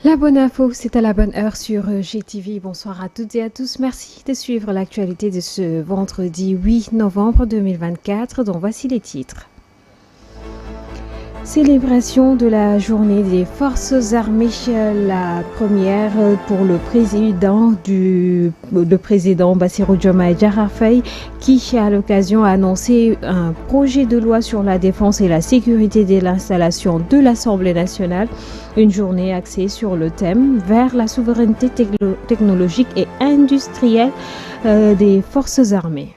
La bonne info, c'est à la bonne heure sur GTV. Bonsoir à toutes et à tous. Merci de suivre l'actualité de ce vendredi 8 novembre 2024, dont voici les titres. Célébration de la journée des forces armées, la première pour le président Bassirou Diomaye Diakhar Faye, qui à l'occasion a annoncé un projet de loi sur la défense et la sécurité de l'installation de l'Assemblée nationale. Une journée axée sur le thème vers la souveraineté technologique et industrielle des forces armées.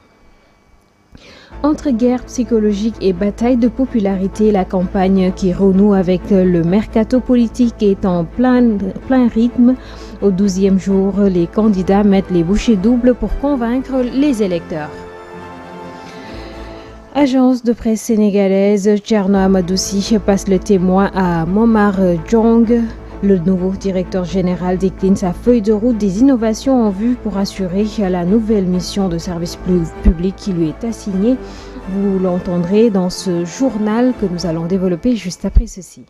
Entre guerre psychologique et bataille de popularité, la campagne qui renoue avec le mercato politique est en plein rythme. Au 12e jour, les candidats mettent les bouchées doubles pour convaincre les électeurs. Agence de presse sénégalaise, Thierno Amadoussi passe le témoin à Momar Diong. Le nouveau directeur général décline sa feuille de route des innovations en vue pour assurer la nouvelle mission de service public qui lui est assignée. Vous l'entendrez dans ce journal que nous allons développer juste après ceci.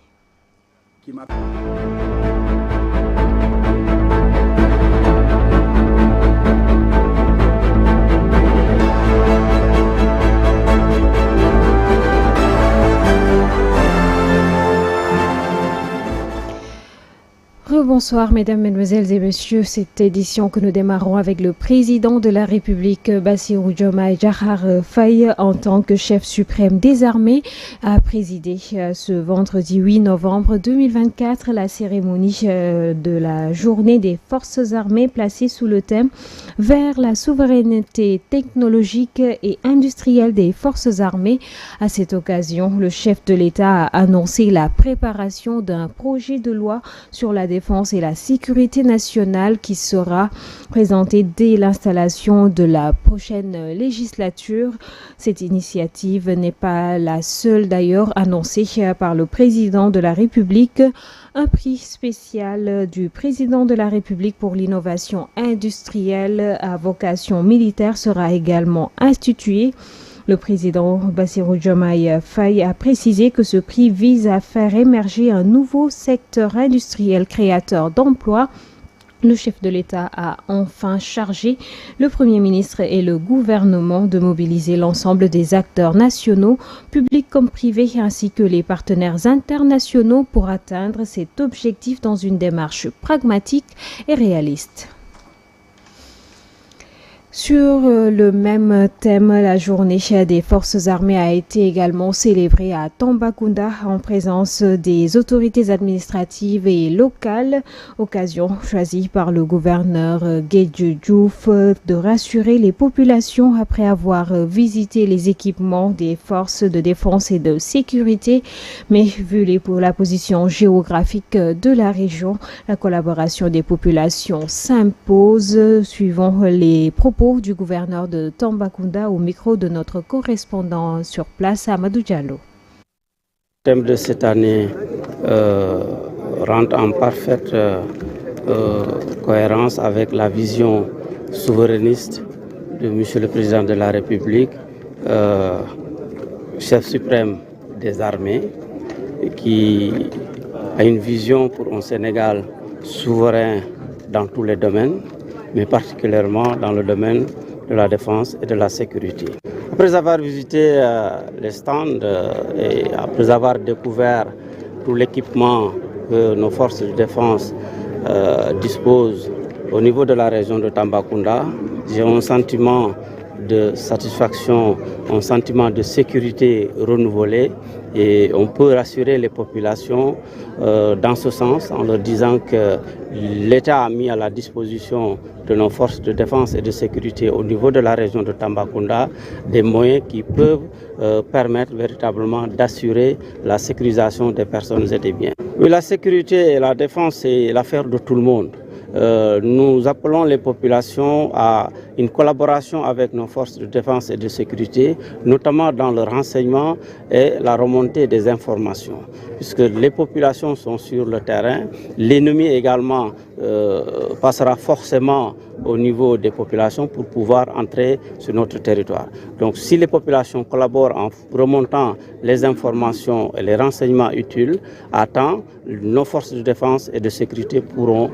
Bonsoir mesdames, mesdemoiselles et messieurs, cette édition que nous démarrons avec le président de la République Bassirou Diomaye Diakhar Faye en tant que chef suprême des armées a présidé ce vendredi 8 novembre 2024 la cérémonie de la journée des forces armées placée sous le thème vers la souveraineté technologique et industrielle des forces armées. À cette occasion, le chef de l'État a annoncé la préparation d'un projet de loi sur la défense et la sécurité nationale qui sera présentée dès l'installation de la prochaine législature. Cette initiative n'est pas la seule d'ailleurs annoncée par le président de la République. Un prix spécial du président de la République pour l'innovation industrielle à vocation militaire sera également institué. Le président Bassirou Diomaye Faye a précisé que ce prix vise à faire émerger un nouveau secteur industriel créateur d'emplois. Le chef de l'État a enfin chargé le Premier ministre et le gouvernement de mobiliser l'ensemble des acteurs nationaux, publics comme privés, ainsi que les partenaires internationaux pour atteindre cet objectif dans une démarche pragmatique et réaliste. Sur le même thème, la journée des forces armées a été également célébrée à Tambacounda en présence des autorités administratives et locales. Occasion choisie par le gouverneur Guédiou Diouf de rassurer les populations après avoir visité les équipements des forces de défense et de sécurité. Mais vu la position géographique de la région, la collaboration des populations s'impose suivant les propos du gouverneur de Tambacounda au micro de notre correspondant sur place, Amadou Diallo. Le thème de cette année rentre en parfaite cohérence avec la vision souverainiste de M. le Président de la République, chef suprême des armées, qui a une vision pour un Sénégal souverain dans tous les domaines, mais particulièrement dans le domaine de la défense et de la sécurité. Après avoir visité les stands et après avoir découvert tout l'équipement que nos forces de défense disposent au niveau de la région de Tambacounda, j'ai un sentiment de satisfaction, un sentiment de sécurité renouvelé, et on peut rassurer les populations dans ce sens en leur disant que l'État a mis à la disposition de nos forces de défense et de sécurité au niveau de la région de Tambacounda des moyens qui peuvent permettre véritablement d'assurer la sécurisation des personnes et des biens. Oui, la sécurité et la défense, c'est l'affaire de tout le monde. Nous appelons les populations à une collaboration avec nos forces de défense et de sécurité, notamment dans le renseignement et la remontée des informations, puisque les populations sont sur le terrain, l'ennemi également passera forcément au niveau des populations pour pouvoir entrer sur notre territoire. Donc si les populations collaborent en remontant les informations et les renseignements utiles à temps, nos forces de défense et de sécurité pourront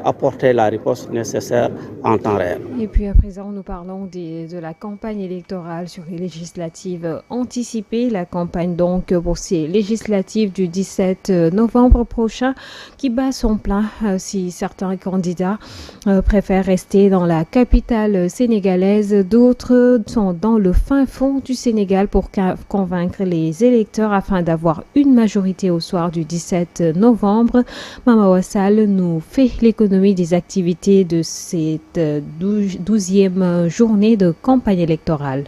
apporter la réponse nécessaire en temps réel. Et puis à présent, nous parlons de la campagne électorale sur les législatives anticipées. La campagne donc pour ces législatives du 17 novembre prochain qui bat son plein si certains candidats préfèrent rester dans la capitale sénégalaise. D'autres sont dans le fin fond du Sénégal pour convaincre les électeurs afin d'avoir une majorité au soir du 17 novembre. Mama Wassal nous fait l'économie des activités de cette 12e journée de campagne électorale.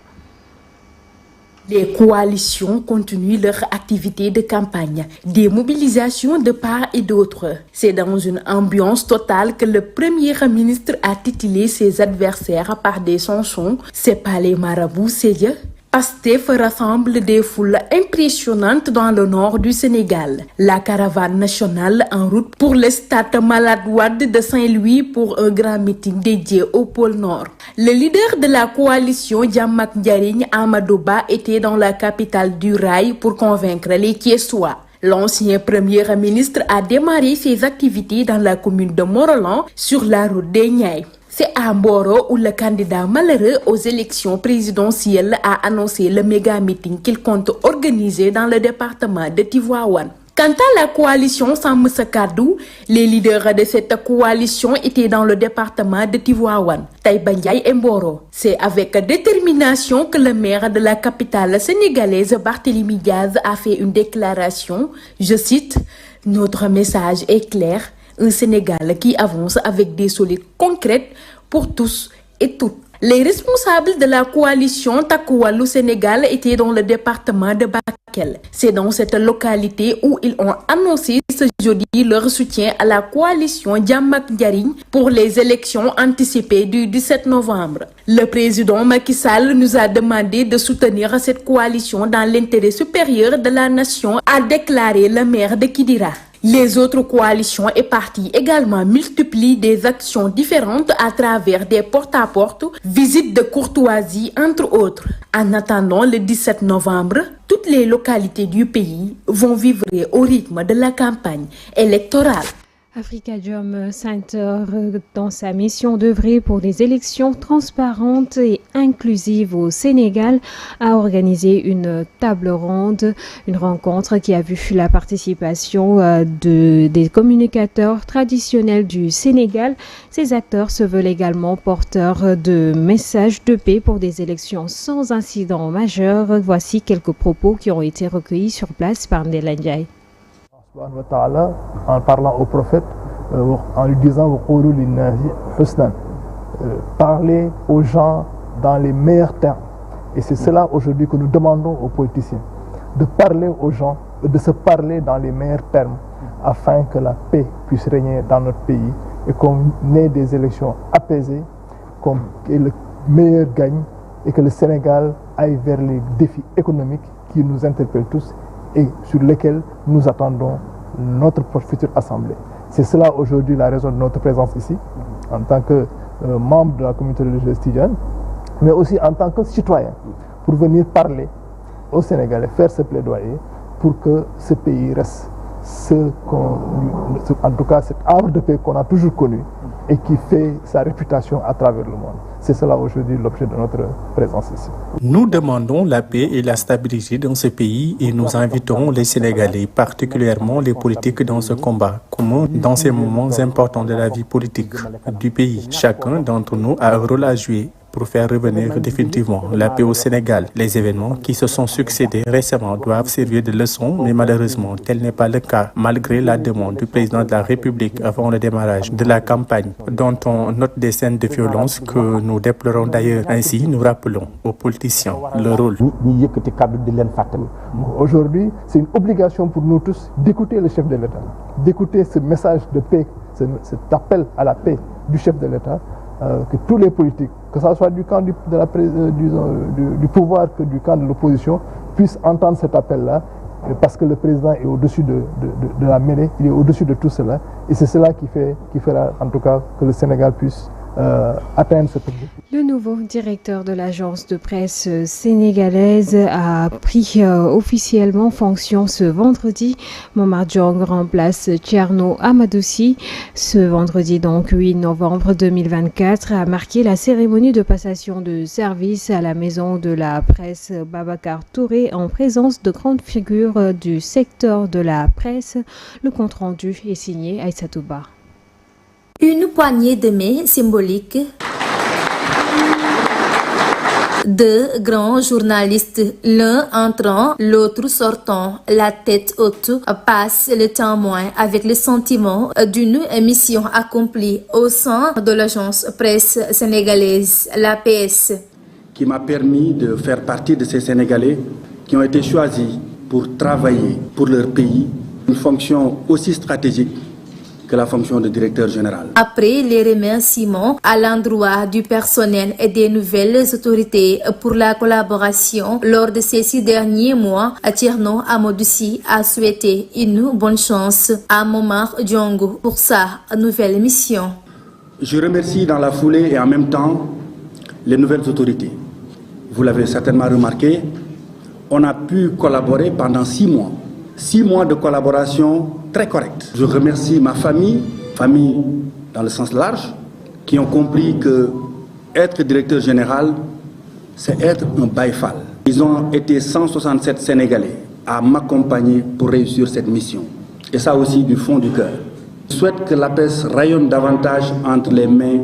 Les coalitions continuent leur activité de campagne, des mobilisations de part et d'autre. C'est dans une ambiance totale que le Premier ministre a titillé ses adversaires par des chansons. C'est pas les marabouts sérieux. Pastef rassemble des foules impressionnantes dans le nord du Sénégal. La caravane nationale en route pour le stade Malade Wade de Saint-Louis pour un grand meeting dédié au pôle Nord. Le leader de la coalition, Diamak Ndiarigne Amadou Ba, était dans la capitale du rail pour convaincre les Thiessois. L'ancien Premier ministre a démarré ses activités dans la commune de Morolan sur la route des Niayes. C'est à Mboro où le candidat malheureux aux élections présidentielles a annoncé le méga-meeting qu'il compte organiser dans le département de Tivaouane. Quant à la coalition Sam Sa Kàddu, les leaders de cette coalition étaient dans le département de Tivaouane, Taïba Ndiaye et Mboro. C'est avec détermination que le maire de la capitale sénégalaise, Barthélémy Diaz, a fait une déclaration. Je cite, « Notre message est clair. Un Sénégal qui avance avec des solutions concrètes pour tous et toutes. » Les responsables de la coalition Takku Wallu Sénégal étaient dans le département de Bakel. C'est dans cette localité où ils ont annoncé ce jeudi leur soutien à la coalition Diamak Ndiarigne pour les élections anticipées du 17 novembre. Le président Macky Sall nous a demandé de soutenir cette coalition dans l'intérêt supérieur de la nation, a déclaré le maire de Kidira. Les autres coalitions et partis également multiplient des actions différentes à travers des porte-à-porte, visites de courtoisie, entre autres. En attendant le 17 novembre, toutes les localités du pays vont vivre au rythme de la campagne électorale. Afrikajom Center, dans sa mission d'œuvrer pour des élections transparentes et inclusives au Sénégal, a organisé une table ronde, une rencontre qui a vu la participation des communicateurs traditionnels du Sénégal. Ces acteurs se veulent également porteurs de messages de paix pour des élections sans incident majeur. Voici quelques propos qui ont été recueillis sur place par Ndella Ndiaye. En parlant au prophète, en lui disant parler aux gens dans les meilleurs termes. Et c'est cela aujourd'hui que nous demandons aux politiciens, de parler aux gens, de se parler dans les meilleurs termes, afin que la paix puisse régner dans notre pays et qu'on ait des élections apaisées, que le meilleur gagne et que le Sénégal aille vers les défis économiques qui nous interpellent tous et sur lesquels nous attendons notre future Assemblée. C'est cela aujourd'hui la raison de notre présence ici, en tant que membre de la communauté religieuse tidjane, mais aussi en tant que citoyen, pour venir parler au Sénégalais, faire ce plaidoyer pour que ce pays reste en tout cas cet havre de paix qu'on a toujours connu et qui fait sa réputation à travers le monde. C'est cela aujourd'hui l'objet de notre présence ici. Nous demandons la paix et la stabilité dans ce pays et nous invitons les Sénégalais, particulièrement les politiques dans ce combat commun, dans ces moments importants de la vie politique du pays. Chacun d'entre nous a un rôle à jouer pour faire revenir définitivement la paix au Sénégal. Les événements qui se sont succédés récemment doivent servir de leçon, mais malheureusement, tel n'est pas le cas, malgré la demande du président de la République avant le démarrage de la campagne, dont on note des scènes de violence que nous déplorons d'ailleurs. Ainsi, nous rappelons aux politiciens le rôle. Aujourd'hui, c'est une obligation pour nous tous d'écouter le chef de l'État, d'écouter ce message de paix, cet appel à la paix du chef de l'État, que tous les politiques, que ce soit du camp du pouvoir que du camp de l'opposition, puissent entendre cet appel-là, parce que le président est au-dessus de la mêlée, il est au-dessus de tout cela, et c'est cela qui fera en tout cas que le Sénégal puisse atteindre cet objectif. Le nouveau directeur de l'agence de presse sénégalaise a pris officiellement fonction ce vendredi. Momar Diong remplace Thierno Amadoussi. Ce vendredi, donc 8 novembre 2024, a marqué la cérémonie de passation de service à la maison de la presse Babacar Touré en présence de grandes figures du secteur de la presse. Le compte-rendu est signé Aïssatou Ba. Une poignée de main symbolique. Deux grands journalistes, l'un entrant, l'autre sortant, la tête haute, passent le témoin avec le sentiment d'une mission accomplie au sein de l'agence presse sénégalaise, l'APS. Qui m'a permis de faire partie de ces Sénégalais qui ont été choisis pour travailler pour leur pays, une fonction aussi stratégique que la fonction de directeur général. Après les remerciements à l'endroit du personnel et des nouvelles autorités pour la collaboration lors de ces 6 derniers mois, Thierno Amadoussi a souhaité une bonne chance à Momar Diong pour sa nouvelle mission. Je remercie dans la foulée et en même temps les nouvelles autorités. Vous l'avez certainement remarqué, on a pu collaborer pendant 6 mois. 6 mois de collaboration très correcte. Je remercie ma famille dans le sens large, qui ont compris que être directeur général, c'est être un baïfal. Ils ont été 167 Sénégalais à m'accompagner pour réussir cette mission. Et ça aussi du fond du cœur. Je souhaite que l'APS rayonne davantage entre les mains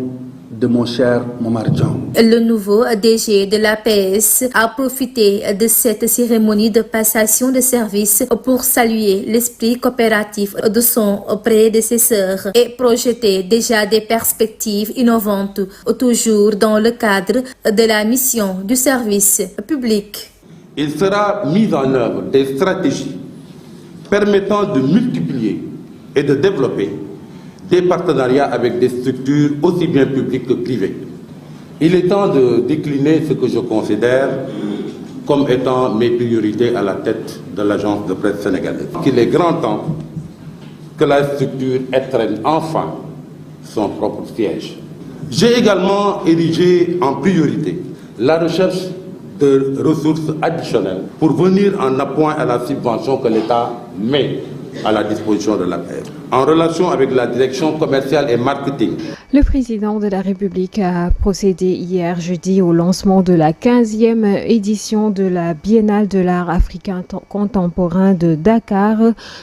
de mon cher Momar Diong. Le nouveau DG de l'APS a profité de cette cérémonie de passation de service pour saluer l'esprit coopératif de son prédécesseur et projeter déjà des perspectives innovantes, toujours dans le cadre de la mission du service public. Il sera mis en œuvre des stratégies permettant de multiplier et de développer des partenariats avec des structures aussi bien publiques que privées. Il est temps de décliner ce que je considère comme étant mes priorités à la tête de l'agence de presse sénégalaise. Il est grand temps que la structure étrenne enfin son propre siège. J'ai également érigé en priorité la recherche de ressources additionnelles pour venir en appoint à la subvention que l'État met à la disposition de l'APS. En relation avec la direction commerciale et marketing. Le président de la République a procédé hier jeudi au lancement de la 15e édition de la Biennale de l'art africain contemporain de Dakar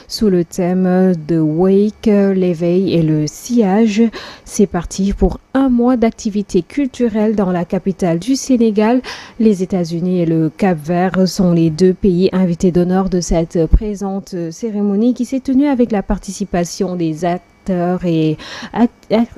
sous le thème de Wake, l'éveil et le sillage. C'est parti pour un mois d'activités culturelles dans la capitale du Sénégal. Les États-Unis et le Cap-Vert sont les 2 pays invités d'honneur de cette présente cérémonie qui s'est tenue avec la participation des acteurs et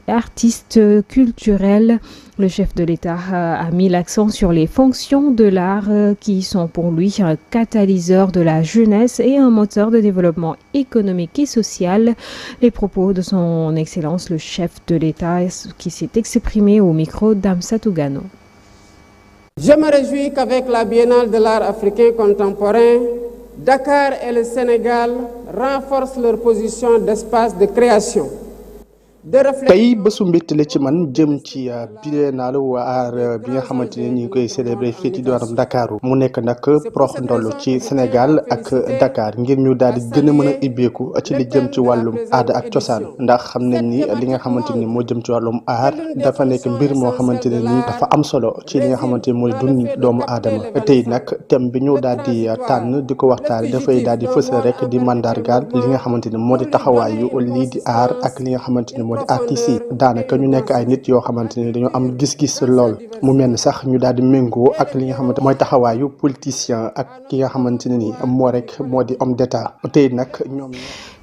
artistes culturels. Le chef de l'État a mis l'accent sur les fonctions de l'art qui sont pour lui un catalyseur de la jeunesse et un moteur de développement économique et social. Les propos de son Excellence le chef de l'État qui s'est exprimé au micro d'Amsatou Gano. Je me réjouis qu'avec la Biennale de l'art africain contemporain, Dakar et le Sénégal renforcent leur position d'espace de création. tey bésu mbégte la ci man jëm ci biennale art bi nga xamante ne ñu ngi koy célébrer fii ci diwaanu Dakar mu nekk nag prox ndoll ci Sénégal ak Dakar ngir ñu daal di gën a mën a ibbeeku ci li jëm ci wàllum aada ak cosaan ndax xam nañ ni li nga xamante ni moo jëm ci wàllum art dafa nekk mbir moo xamante ne ni dafa am solo ci li nga xamante ni mooy dund doomu aadama tey nag thème bi ñu daal di tànn di ko waxtaan dafay daal di fësal rek di mandargaal li nga xamante ni moo di taxawaayu lii di art ak li nga xamante ni moo di artistes yi daanaka ñu nekk ay nit yoo xamante ni dañoo am gis-gis lool mu mel ni sax ñu daal di méngoo ak li nga xamante mooy taxawaayu politicien ak ki nga xamante ne ni moo di homme d'état tey nag ñoom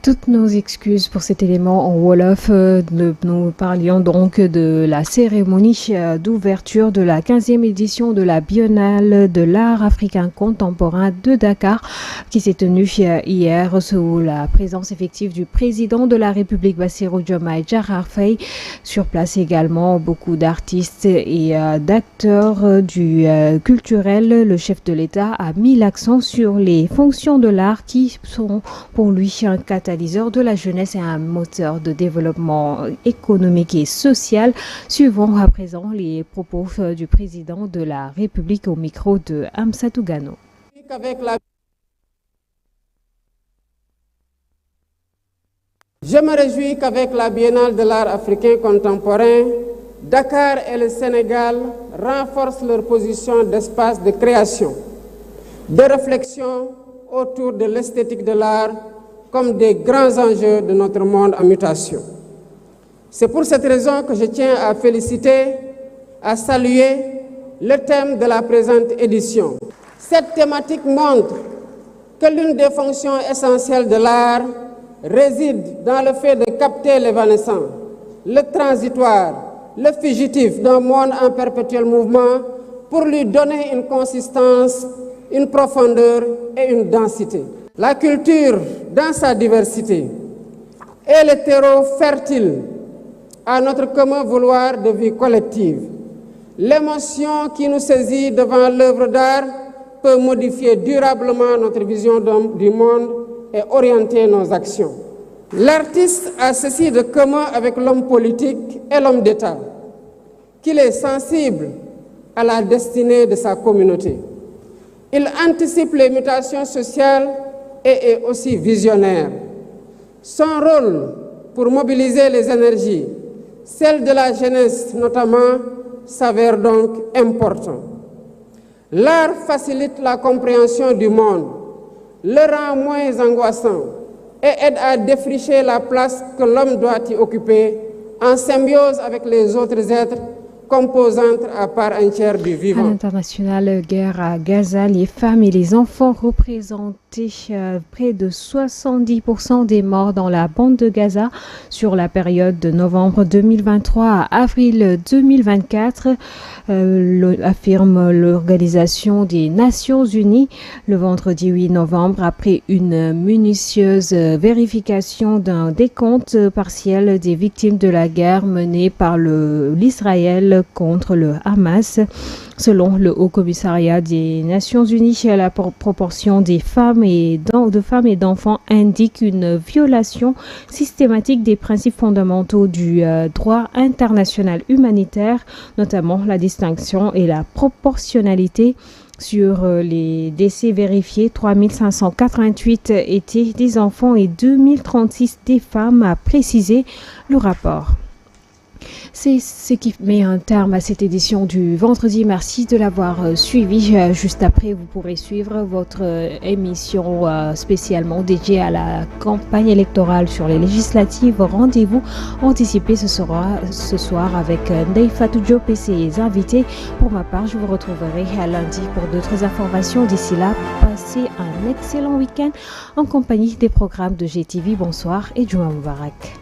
Toutes nos excuses pour cet élément en Wolof. Nous parlions donc de la cérémonie d'ouverture de la 15e édition de la Biennale de l'art africain contemporain de Dakar qui s'est tenue hier sous la présence effective du président de la République Bassirou Diomaye Diakhar Faye. Sur place également, beaucoup d'artistes et d'acteurs du culturel. Le chef de l'État a mis l'accent sur les fonctions de l'art qui sont pour lui un catalyseur de la jeunesse et un moteur de développement économique et social. Suivons à présent les propos du président de la République au micro de Amsatou Gano. Je me réjouis qu'avec la Biennale de l'art africain contemporain, Dakar et le Sénégal renforcent leur position d'espace de création, de réflexion autour de l'esthétique de l'art comme des grands enjeux de notre monde en mutation. C'est pour cette raison que je tiens à féliciter, à saluer le thème de la présente édition. Cette thématique montre que l'une des fonctions essentielles de l'art réside dans le fait de capter l'évanescent, le transitoire, le fugitif d'un monde en perpétuel mouvement pour lui donner une consistance, une profondeur et une densité. La culture, dans sa diversité, est le terreau fertile à notre commun vouloir de vie collective. L'émotion qui nous saisit devant l'œuvre d'art peut modifier durablement notre vision du monde et orienter nos actions. L'artiste a ceci de commun avec l'homme politique et l'homme d'État, qu'il est sensible à la destinée de sa communauté. Il anticipe les mutations sociales et est aussi visionnaire. Son rôle pour mobiliser les énergies, celle de la jeunesse notamment, s'avère donc important. L'art facilite la compréhension du monde, le rend moins angoissant et aide à défricher la place que l'homme doit y occuper en symbiose avec les autres êtres composantes à part entière du vivant. À l'international, guerre à Gaza, les femmes et les enfants représentaient près de 70% des morts dans la bande de Gaza sur la période de novembre 2023 à avril 2024, affirme l'Organisation des Nations Unies le vendredi 8 novembre après une minutieuse vérification d'un décompte partiel des victimes de la guerre menée par l'Israël contre le Hamas. Selon le Haut Commissariat des Nations Unies, la proportion des femmes et d'enfants indique une violation systématique des principes fondamentaux du droit international humanitaire, notamment la distinction et la proportionnalité. Sur les décès vérifiés, 3588 étaient des enfants et 2036 des femmes, a précisé le rapport. C'est ce qui met un terme à cette édition du vendredi. Merci de l'avoir suivi. Juste après, vous pourrez suivre votre émission spécialement dédiée à la campagne électorale sur les législatives. Rendez-vous anticipé ce soir avec Ndeye Fatou Diop et ses invités. Pour ma part, je vous retrouverai à lundi pour d'autres informations. D'ici là, passez un excellent week-end en compagnie des programmes de GTV. Bonsoir et Juma Mubarak.